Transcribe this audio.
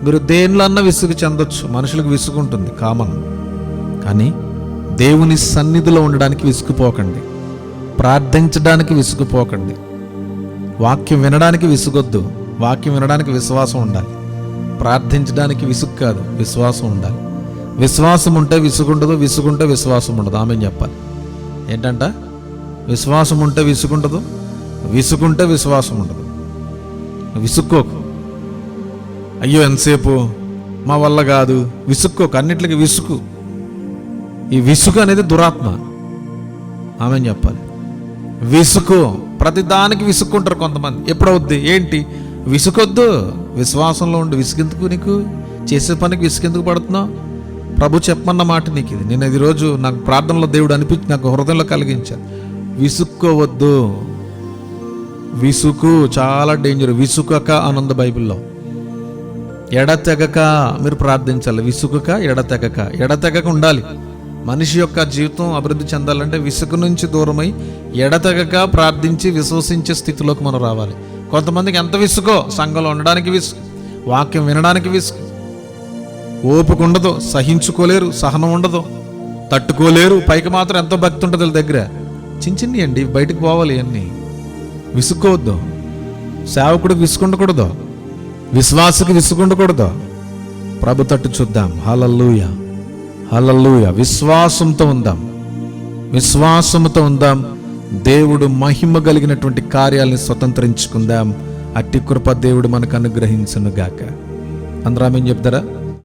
మీరు దేనిలో అన్నా విసుగు చెందొచ్చు, మనుషులకు విసుగు ఉంటుంది, కామన్. కానీ దేవుని సన్నిధిలో ఉండడానికి విసుగుపోకండి, ప్రార్థించడానికి విసుగుపోకండి, వాక్యం వినడానికి విసుగొద్దు. వాక్యం వినడానికి విశ్వాసం ఉండాలి, ప్రార్థించడానికి విసుగు కాదు, విశ్వాసం ఉండాలి. విశ్వాసం ఉంటే విసుగుండదు, విసుగుంటే విశ్వాసం ఉండదు. ఆమె చెప్పాలి ఏంటంట, విశ్వాసం ఉంటే విసుగుండదు, విసుగుంటే విశ్వాసం ఉండదు. విసుక్కోకు, అయ్యో ఎంతసేపు మా వల్ల కాదు, విసుక్కోకు, అన్నిటికీ విసుగు. ఈ విసుగు అనేది దురాత్మ. ఆమె చెప్పాలి, విసుగు. ప్రతిదానికి విసుక్కుంటారు కొంతమంది. ఎప్పుడవుద్ది ఏంటి, విసుకొద్దు, విశ్వాసంలో ఉండి. విసుగెందుకు నీకు, చేసే పనికి విసుగెందుకు పడుతున్నావు? ప్రభు చెప్పమన్న మాట నీకు ఇది. నేను ఈరోజు నాకు ప్రార్థనలో దేవుడు అనిపించి నాకు హృదయంలో కలిగించాను, విసుక్కోవద్దు. విసుగు చాలా డేంజర్. విసుకక అని ఉంది బైబిల్లో. ఎడతెగక మీరు ప్రార్థించాలి, విసుకక ఎడతెగక. ఎడతెగక ఉండాలి. మనిషి యొక్క జీవితం అభివృద్ధి చెందాలంటే విసుగు నుంచి దూరమై ఎడతెగక ప్రార్థించి విశ్వసించే స్థితిలోకి మనం రావాలి. కొంతమందికి ఎంత విసుగో, సంఘంలో ఉండడానికి విసుగు, వాక్యం వినడానికి విసుగు, ఓపిక ఉండదు, సహించుకోలేరు, సహనం ఉండదు, తట్టుకోలేరు. పైకి మాత్రం ఎంతో భక్తి ఉంటుంది వీళ్ళ దగ్గర. చిన్ని అండి, బయటకు పోవాలి. అన్నీ విసుక్కోవద్దు. సేవకుడికి విసుకుండకూడదు, విశ్వాసకి విసుకుండకూడదు. ప్రభు తట్టు చూద్దాం. హల్లెలూయా, హల్లెలూయా. విశ్వాసంతో ఉందాం, విశ్వాసంతో ఉందాం. దేవుడు మహిమ కలిగినటువంటి కార్యాలను స్వతంత్రించుకుందాం. అట్టి కృప దేవుడు మనకు అనుగ్రహించును గాక. అందరూ ఆమేన్ చెప్తారా?